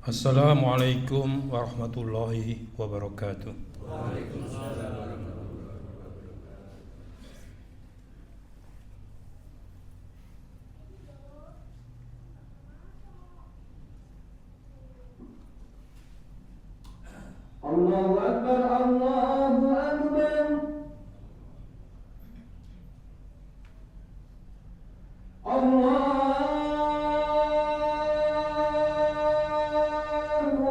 Assalamualaikum warahmatullahi wabarakatuh. Allahu Akbar, Allahu Akbar. Allahu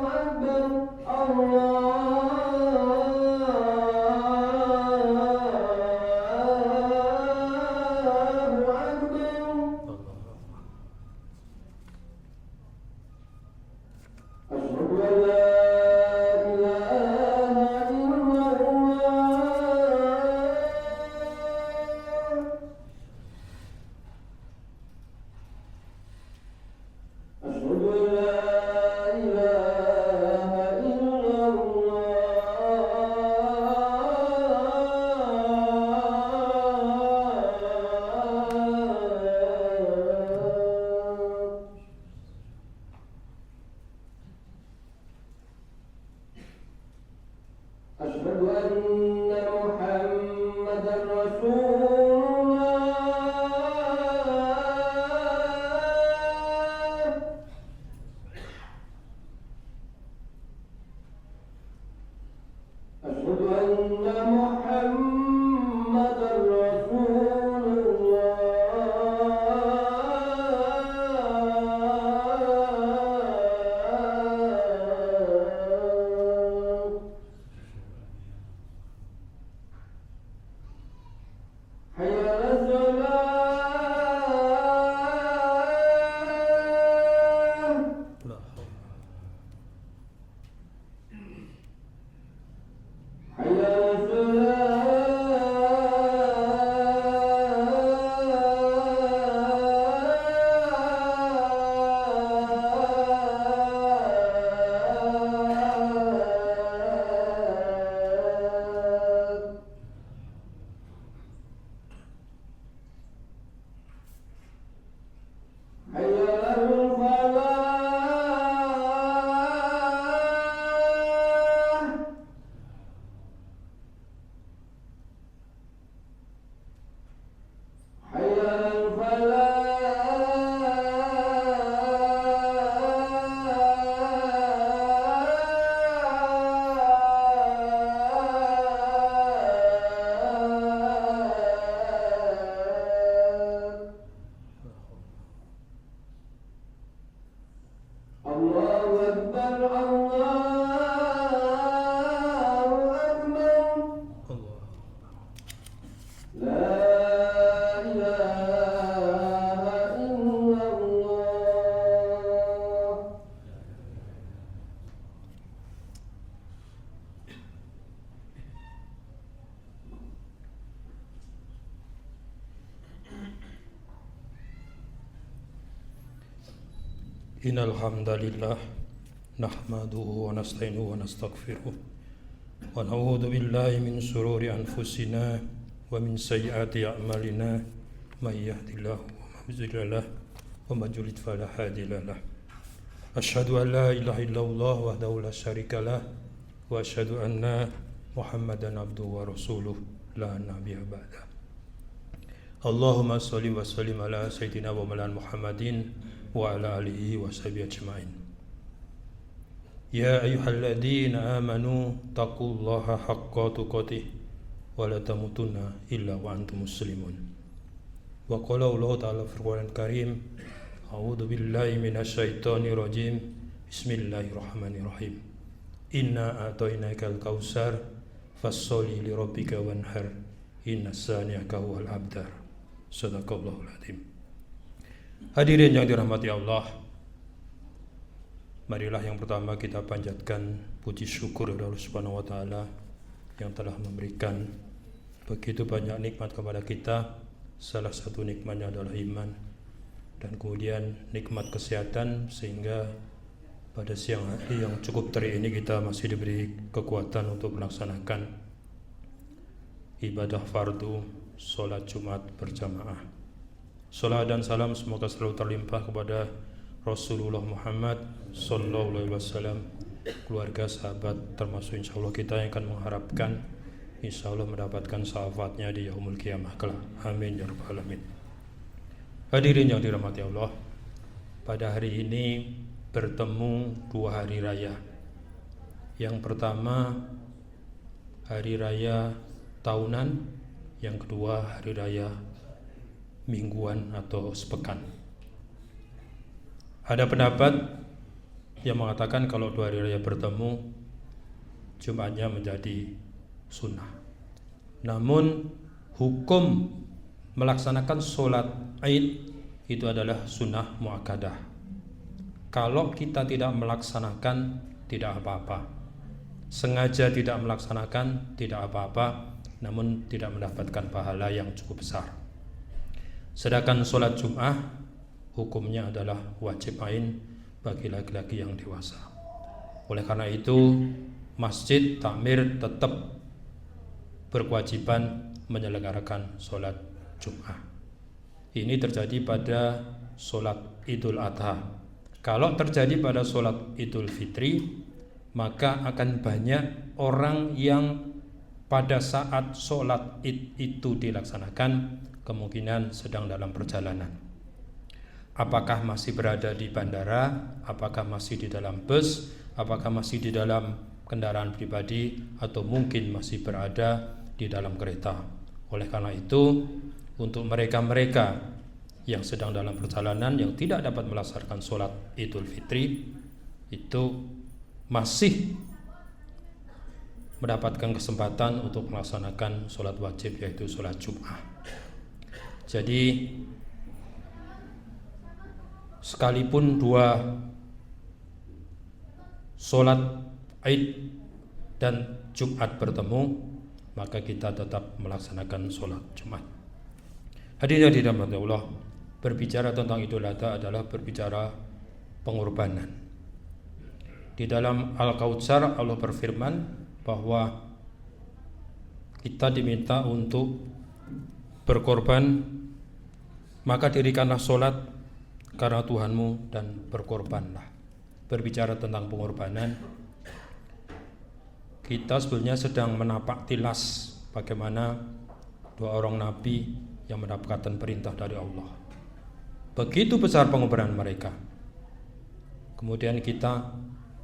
Akbar, Allahu Akbar. Asyhadu an la ilaha illallah. أشهد أن لا إله إلا الله. أشهد أن محمدا رسول الله. أشهد أن محمدا رسول الله. حي على الصلاة. حي على الصلاة. حي على الفلاح. حي على الفلاح. الله أكبر، الله أكبر. لا إله إلا الله. Innal hamdalillah nahmaduhu wa nasta'inuhu wa nastaghfiruh wa na'udzu billahi min shururi anfusina wa min sayyiati a'malina may yahdihillahu fala mudilla lahu wa may yudlil fala hadiya lahu. Asyhadu an la ilaha illallah wahdahu la syarika lah wa asyhadu anna Muhammadan abduhu wa rasuluh la nabiyya ba'da. Allahumma sholli wa sallim ala sayyidina wa maulana Muhammadin wa ala alihi wa sahbihi ajma'in. Ya ayyuhalladzina amanu taqullaha haqqa tuqatih wa la tamutunna illa wa antum muslimun. Wa qala Allah ta'ala fil Qur'anil Karim, a'udzu billahi minasyaitonir rajim. Bismillahirrahmanirrahim. Inna a'tainakal kautsar fasholli li rabbika wanhar inna saniyaka huwal abtar. Sadaqallahul adzim. Hadirin yang dirahmati Allah, marilah yang pertama kita panjatkan puji syukur kepada Allah Subhanahu wa taala yang telah memberikan begitu banyak nikmat kepada kita. Salah satu nikmatnya adalah iman, dan kemudian nikmat kesehatan, sehingga pada siang hari yang cukup terik ini kita masih diberi kekuatan untuk melaksanakan ibadah fardu sholat Jumat berjamaah. Salat dan salam semoga selalu terlimpah kepada Rasulullah Muhammad sallallahu alaihi wasallam, keluarga, sahabat, termasuk insya Allah kita yang akan mengharapkan insya Allah mendapatkan syafaatnya di yaumul qiyamah kelak. Amin ya rabbal alamin. Hadirin yang dirahmati Allah, pada hari ini bertemu dua hari raya. Yang pertama hari raya tahunan, yang kedua hari raya mingguan atau sepekan. Ada pendapat yang mengatakan kalau dua hari raya bertemu, Jumatnya menjadi sunnah. Namun hukum melaksanakan sholat Id itu adalah sunnah muakkadah. Kalau kita tidak melaksanakan tidak apa-apa, sengaja tidak melaksanakan tidak apa-apa, namun tidak mendapatkan pahala yang cukup besar. Sedangkan sholat Jum'ah hukumnya adalah wajib ain bagi laki-laki yang dewasa. Oleh karena itu masjid takmir tetap berkewajiban menyelenggarakan sholat Jum'ah. Ini terjadi pada sholat Idul Adha. Kalau terjadi pada sholat Idul Fitri, maka akan banyak orang yang pada saat sholat Id itu dilaksanakan kemungkinan sedang dalam perjalanan. Apakah masih berada di bandara, apakah masih di dalam bus, apakah masih di dalam kendaraan pribadi, atau mungkin masih berada di dalam kereta. Oleh karena itu, untuk mereka-mereka yang sedang dalam perjalanan yang tidak dapat melaksanakan sholat Idul Fitri, itu masih mendapatkan kesempatan untuk melaksanakan sholat wajib, yaitu sholat Jum'ah. Jadi sekalipun dua sholat Id dan Jumat bertemu, maka kita tetap melaksanakan sholat Jumat. Hadirin yang dirahmati Allah, berbicara tentang Idul Adha adalah berbicara pengorbanan. Di dalam Al-Kautsar Allah berfirman bahwa kita diminta untuk berkorban, maka dirikanlah sholat karena Tuhanmu dan berkorbanlah. Berbicara tentang pengorbanan, kita sebenarnya sedang menapak tilas bagaimana dua orang nabi yang mendapatkan perintah dari Allah. Begitu besar pengorbanan mereka. Kemudian kita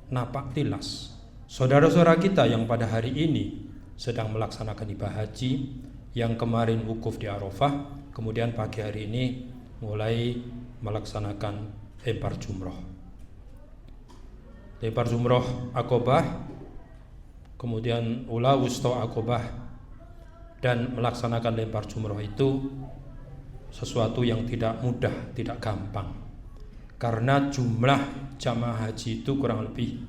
napak tilas saudara-saudara kita yang pada hari ini sedang melaksanakan ibadah haji, yang kemarin wukuf di Arafah, kemudian pagi hari ini mulai melaksanakan lempar jumroh. Lempar jumroh Aqobah, kemudian ula wusta Aqobah, dan melaksanakan lempar jumroh itu sesuatu yang tidak mudah, tidak gampang. Karena jumlah jamaah haji itu kurang lebih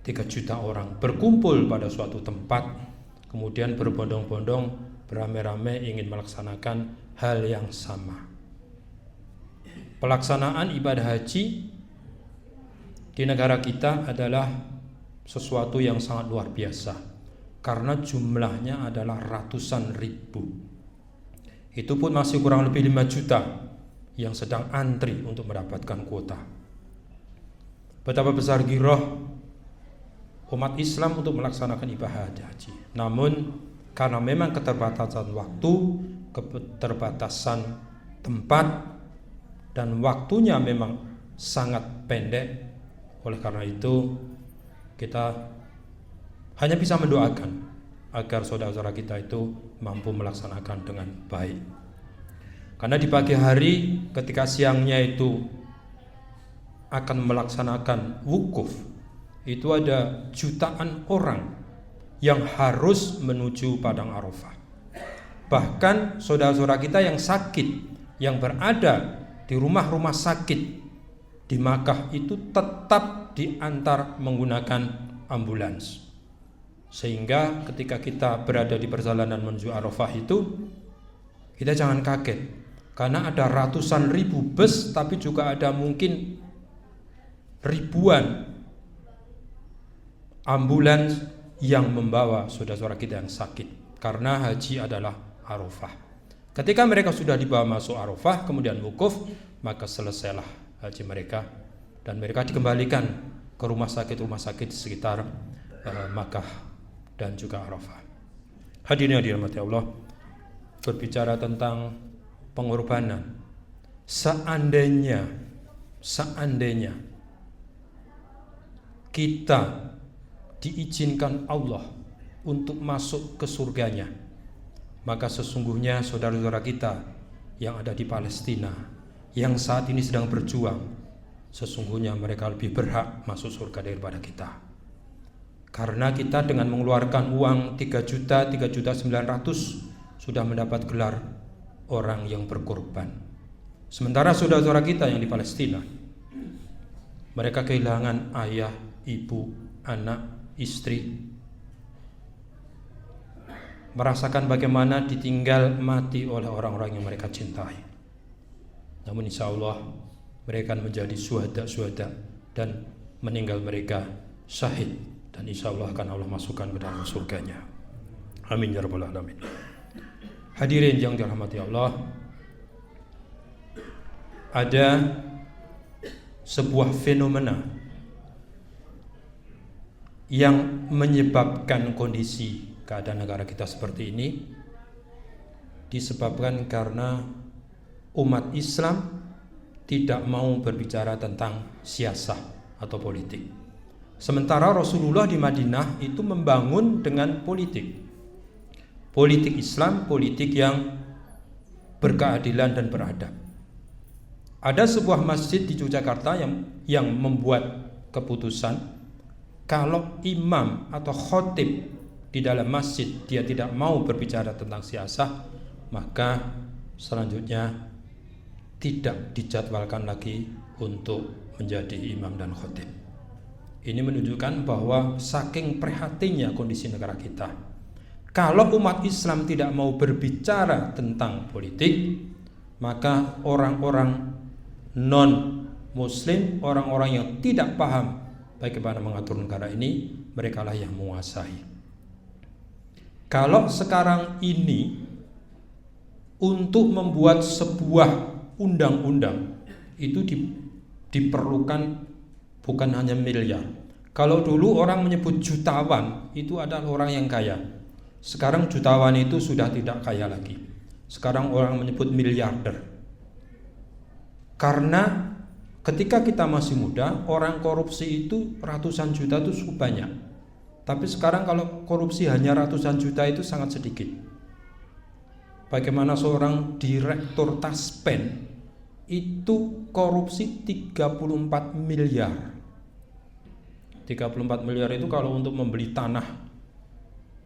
3 juta orang berkumpul pada suatu tempat, kemudian berbondong-bondong, beramai-ramai ingin melaksanakan hal yang sama. Pelaksanaan ibadah haji di negara kita adalah sesuatu yang sangat luar biasa, karena jumlahnya adalah ratusan ribu. Itu pun masih kurang lebih 5 juta yang sedang antri untuk mendapatkan kuota. Betapa besar giroh umat Islam untuk melaksanakan ibadah haji. Namun karena memang keterbatasan waktu, keterbatasan tempat, dan waktunya memang sangat pendek, oleh karena itu kita hanya bisa mendoakan agar saudara-saudara kita itu mampu melaksanakan dengan baik. Karena di pagi hari ketika siangnya itu akan melaksanakan wukuf, itu ada jutaan orang yang harus menuju padang Arafah. Bahkan saudara-saudara kita yang sakit, yang berada di rumah-rumah sakit di Makkah itu tetap diantar menggunakan ambulans. Sehingga ketika kita berada di perjalanan menuju Arafah itu, kita jangan kaget, karena ada ratusan ribu bus, tapi juga ada mungkin ribuan ambulans yang membawa saudara-saudara kita yang sakit, karena haji adalah Arafah. Ketika mereka sudah dibawa masuk Arafah kemudian wukuf, maka selesailah haji mereka dan mereka dikembalikan ke rumah sakit di sekitar Makkah dan juga Arafah. Hadirin yang dirahmati Allah, berbicara tentang pengorbanan, seandainya kita diizinkan Allah untuk masuk ke surganya, maka sesungguhnya saudara-saudara kita yang ada di Palestina, yang saat ini sedang berjuang, sesungguhnya mereka lebih berhak masuk surga daripada kita. Karena kita dengan mengeluarkan uang 3.900.000 sudah mendapat gelar orang yang berkorban. Sementara saudara-saudara kita yang di Palestina, mereka kehilangan ayah, ibu, anak, istri, merasakan bagaimana ditinggal mati oleh orang-orang yang mereka cintai. Namun insya Allah mereka akan menjadi syuhada dan meninggal mereka syahid, dan insya Allah akan Allah masukkan ke dalam surganya. Amin ya rabbal alamin. Hadirin yang dirahmati Allah, ada sebuah fenomena yang menyebabkan kondisi keadaan negara kita seperti ini, disebabkan karena umat Islam tidak mau berbicara tentang siasah atau politik. Sementara Rasulullah di Madinah itu membangun dengan politik Islam, politik yang berkeadilan dan beradab. Ada sebuah masjid di Yogyakarta yang membuat keputusan kalau imam atau khotib di dalam masjid dia tidak mau berbicara tentang siasah, maka selanjutnya tidak dijadwalkan lagi untuk menjadi imam dan khotib. Ini menunjukkan bahwa saking prihatinnya kondisi negara kita, kalau umat Islam tidak mau berbicara tentang politik, maka orang-orang non-muslim, orang-orang yang tidak paham bagaimana mengatur negara ini, merekalah yang menguasai. Kalau sekarang ini untuk membuat sebuah undang-undang itu diperlukan bukan hanya miliar. Kalau dulu orang menyebut jutawan itu adalah orang yang kaya. Sekarang jutawan itu sudah tidak kaya lagi. Sekarang orang menyebut miliarder. Karena ketika kita masih muda, orang korupsi itu ratusan juta itu cukup banyak. Tapi sekarang kalau korupsi hanya ratusan juta itu sangat sedikit. Bagaimana seorang direktur Taspen itu korupsi 34 miliar. 34 miliar itu kalau untuk membeli tanah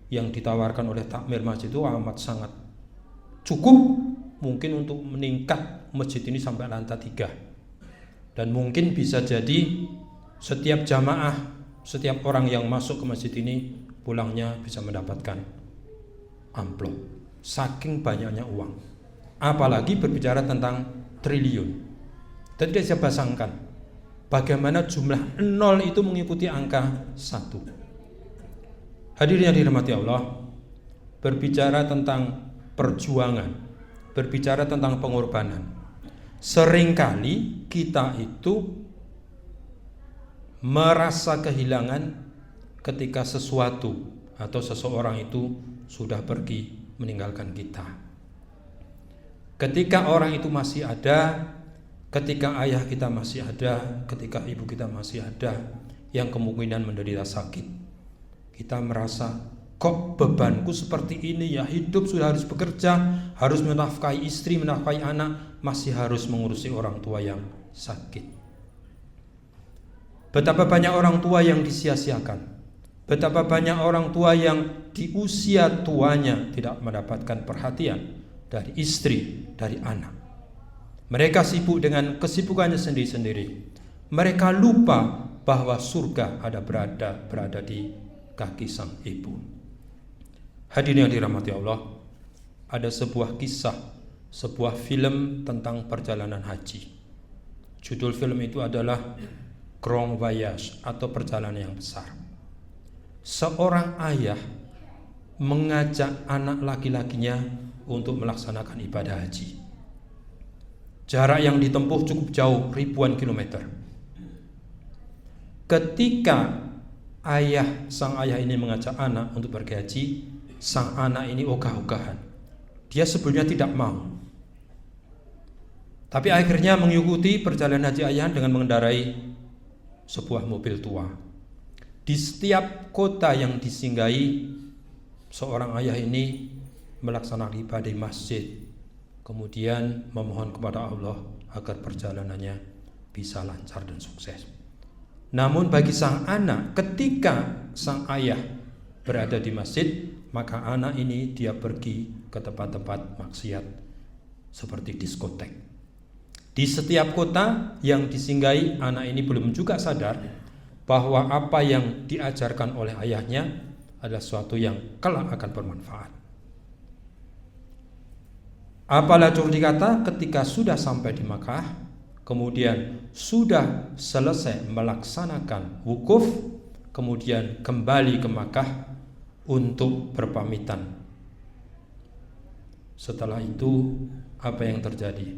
yang ditawarkan oleh takmir masjid itu amat sangat cukup, mungkin untuk meningkat masjid ini sampai lantai 3. Dan mungkin bisa jadi setiap jamaah, setiap orang yang masuk ke masjid ini pulangnya bisa mendapatkan amplop. Saking banyaknya uang. Apalagi berbicara tentang triliun. Tadi saya pasangkan bagaimana jumlah 0 itu mengikuti angka 1. Hadirin yang dirahmati Allah, berbicara tentang perjuangan, berbicara tentang pengorbanan. Seringkali kita itu merasa kehilangan ketika sesuatu atau seseorang itu sudah pergi meninggalkan kita. Ketika orang itu masih ada, ketika ayah kita masih ada, ketika ibu kita masih ada yang kemungkinan menderita sakit, kita merasa kok bebanku seperti ini ya, hidup sudah harus bekerja, harus menafkahi istri, menafkahi anak, masih harus mengurusi orang tua yang sakit. Betapa banyak orang tua yang disia-siakan. Betapa banyak orang tua yang di usia tuanya tidak mendapatkan perhatian dari istri, dari anak. Mereka sibuk dengan kesibukannya sendiri-sendiri. Mereka lupa bahwa surga berada di kaki sang ibu. Hadirin yang dirahmati Allah, ada sebuah kisah, sebuah film tentang perjalanan haji. Judul film itu adalah Grand Voyage atau perjalanan yang besar. Seorang ayah mengajak anak laki-lakinya untuk melaksanakan ibadah haji. Jarak yang ditempuh cukup jauh, ribuan kilometer. ketika sang ayah ini mengajak anak untuk pergi haji, sang anak ini ogah-ogahan. Dia sebelumnya tidak mau, tapi akhirnya mengikuti perjalanan haji ayah dengan mengendarai sebuah mobil tua. Di setiap kota yang disinggahi, seorang ayah ini melaksanakan ibadah di masjid, kemudian memohon kepada Allah agar perjalanannya bisa lancar dan sukses. Namun bagi sang anak, ketika sang ayah berada di masjid, maka anak ini dia pergi ke tempat-tempat maksiat seperti diskotek. Di setiap kota yang disinggahi, anak ini belum juga sadar bahwa apa yang diajarkan oleh ayahnya adalah sesuatu yang kelak akan bermanfaat. Apalah curi kata, ketika sudah sampai di Makkah, kemudian sudah selesai melaksanakan wukuf, kemudian kembali ke Makkah untuk berpamitan. Setelah itu apa yang terjadi?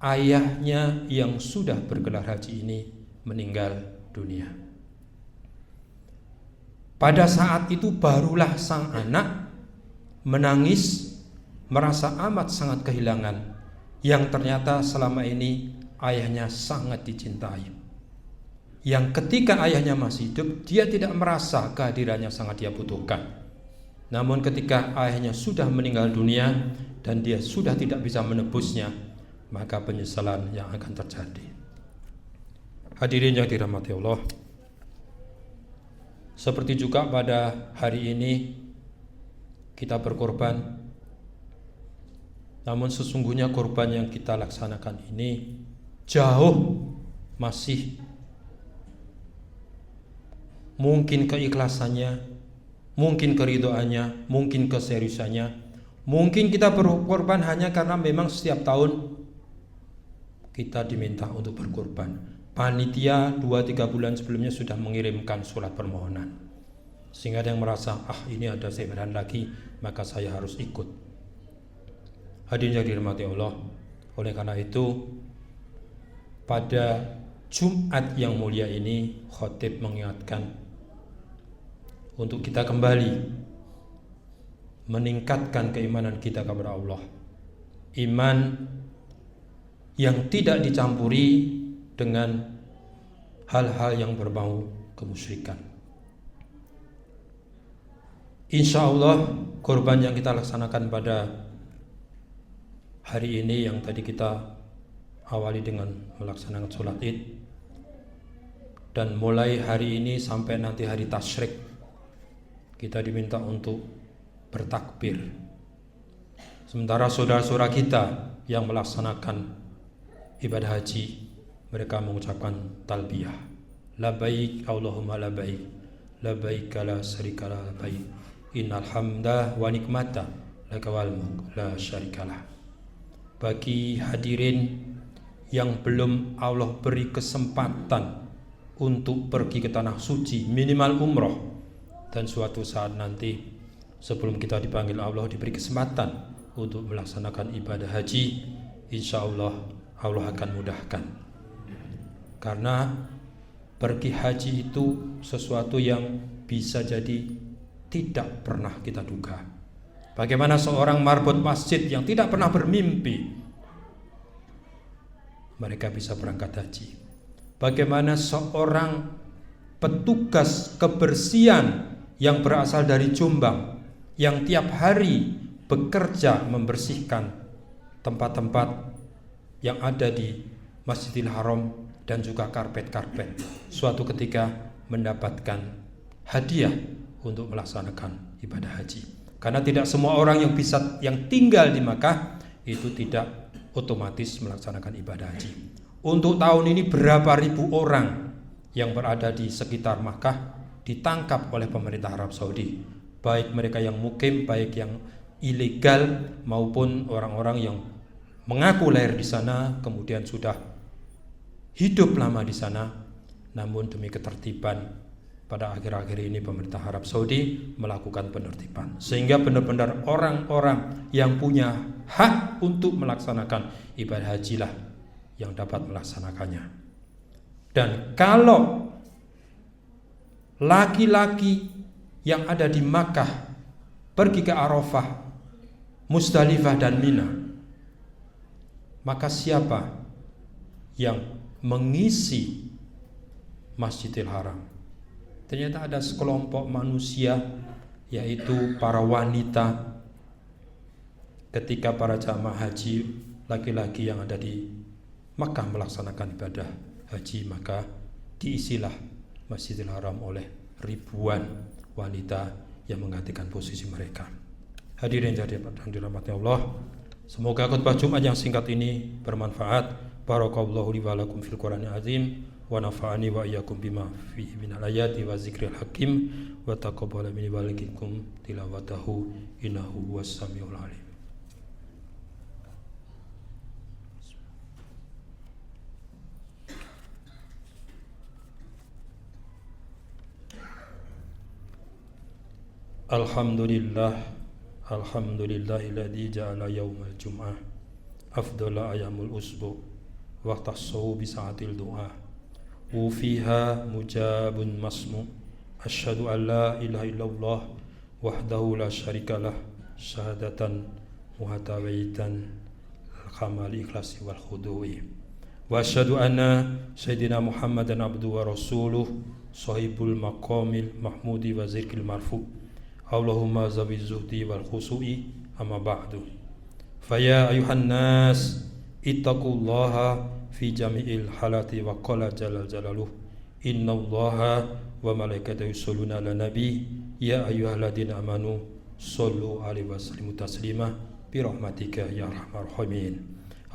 Ayahnya yang sudah bergelar haji ini meninggal dunia. Pada saat itu barulah sang anak menangis, merasa amat sangat kehilangan yang ternyata selama ini ayahnya sangat dicintai. Yang ketika ayahnya masih hidup, dia tidak merasa kehadirannya sangat dia butuhkan. Namun ketika ayahnya sudah meninggal dunia dan dia sudah tidak bisa menebusnya, maka penyesalan yang akan terjadi. Hadirin yang dirahmati Allah, seperti juga pada hari ini kita berkorban, namun sesungguhnya korban yang kita laksanakan ini jauh masih mungkin keikhlasannya, mungkin keridhoannya, mungkin keseriusannya. Mungkin kita berkorban hanya karena memang setiap tahun kita diminta untuk berkorban. Panitia 2-3 bulan sebelumnya sudah mengirimkan surat permohonan, sehingga ada yang merasa, ini ada sebaran lagi, maka saya harus ikut. Hadirin yang dirahmati Allah, oleh karena itu pada Jumat yang mulia ini khotib mengingatkan untuk kita kembali meningkatkan keimanan kita kepada Allah, iman yang tidak dicampuri dengan hal-hal yang berbau kemusyrikan. Insya Allah korban yang kita laksanakan pada hari ini, yang tadi kita awali dengan melaksanakan sholat id, dan mulai hari ini sampai nanti hari tasyrik kita diminta untuk bertakbir. Sementara saudara-saudara kita yang melaksanakan ibadah haji, mereka mengucapkan talbiyah, labbaik Allahumma labbaik, labbaik la syarika la labbaik, innal hamda wa nikmata laka wal mulk la syarikalah. Bagi hadirin yang belum Allah beri kesempatan untuk pergi ke tanah suci, minimal umroh, dan suatu saat nanti sebelum kita dipanggil Allah diberi kesempatan untuk melaksanakan ibadah haji, insya Allah akan mudahkan. Karena pergi haji itu sesuatu yang bisa jadi tidak pernah kita duga. Bagaimana seorang marbot masjid yang tidak pernah bermimpi mereka bisa berangkat haji. Bagaimana seorang petugas kebersihan yang berasal dari Jombang, yang tiap hari bekerja membersihkan tempat-tempat yang ada di Masjidil Haram dan juga karpet-karpet, suatu ketika mendapatkan hadiah untuk melaksanakan ibadah haji. Karena tidak semua orang yang tinggal di Makkah itu tidak otomatis melaksanakan ibadah haji. Untuk tahun ini berapa ribu orang yang berada di sekitar Makkah ditangkap oleh pemerintah Arab Saudi, baik mereka yang mukim, baik yang ilegal, maupun orang-orang yang mengaku lahir di sana kemudian sudah hidup lama di sana. Namun demi ketertiban, pada akhir-akhir ini pemerintah Arab Saudi melakukan penertiban, sehingga benar-benar orang-orang yang punya hak untuk melaksanakan ibadah hajilah yang dapat melaksanakannya. Dan kalau laki-laki yang ada di Makkah pergi ke Arafah, Musdalifah dan Mina, maka siapa yang mengisi Masjidil Haram? Ternyata ada sekelompok manusia, yaitu para wanita. Ketika para jamaah haji laki-laki yang ada di Makkah melaksanakan ibadah haji, maka diisilah Masjidil Haram oleh ribuan wanita yang menggantikan posisi mereka. Hadirin yang dirahmati Allah, semoga khutbah Jumat yang singkat ini bermanfaat. Barakallahu li wa lakum fil Qur'anil azim wa nafa'ani wa iyyakum bima fihi minal ayati wa zikril hakim wa taqabbala minni wa minkum tilawatahu innahu huwas samiul alim. Alhamdulillahilladzi ja'ala yaumal jum'ah afdhala ayamul usbu' wa khtassahu bi sa'atil du'a wa fiha mujabun masmu' asyhadu an la ilaha illallah wahdahu la syarikalah syahadatan muhatawitan al-kamali ikhlasi wal khudu'i wa asyhadu anna sayyidina Muhammadan abduhu wa rasuluh sahibul maqamil mahmudi wa zikril marfu' Allahumma zawi zuhdi wal khusu'i amma ba'du. Faya ayuhan nas ittaqullaha fi jami'il halati wa qala jalal jalaluh innallaha wa malaikatahu yusholluna ala nabi ya ayyuhalladzina amanu shollu alaihi wa sallimu taslima bi rahmatika ya arhamar rahimin.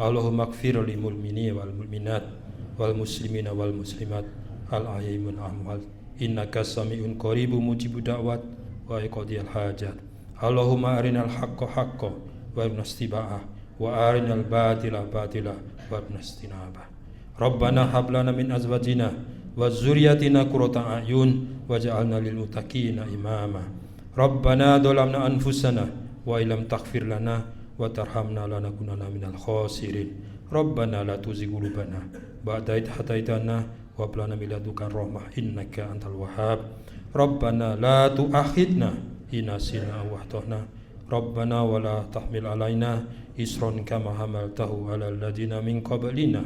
Allahumma ighfir lil mu'minina wal mu'minat wal muslimina wal muslimat al ahya'i wal amwat innaka sami'un qaribun mujibud da'wat wa iqadiyal hajat. Allahumma arinal haqqa haqqa wa ibnastiba'ah wa arinal batila batila wa ibnastinabah. Rabbana hablana min azwajina wa zurriyatina qurrata a'yun waj'alna lil muttaqina imama. Rabbana dhalamna anfusana wa illam taghfir lana wa tarhamna lanakunanna minal khasirin. Rabbana la tuzigh qulubana ba'da idh hadaitana wa hab lana min ladunka rahmah innaka antal wahhab. Rabbana la tu'akhidna in nasina aw akhtana. Rabbana wa la tahmil alaina isran kama hamaltahu ala alladziina min qablina.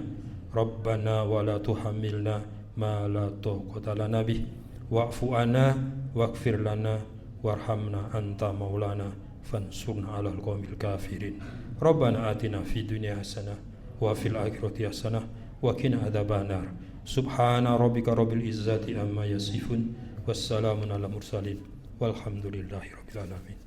Rabbana wa la tuhammilna ma la taqata lana bih wa'fu 'anna waghfir lana warhamna anta maulana fansurna 'alal qaumil kafirin. Rabbana atina fid dunya hasanah wa fil akhirati hasanah wa qina adzabannar. Subhana rabbika rabbil izzati amma yasifun wassalamun ala mursalin walhamdulillahi rabbil alamin.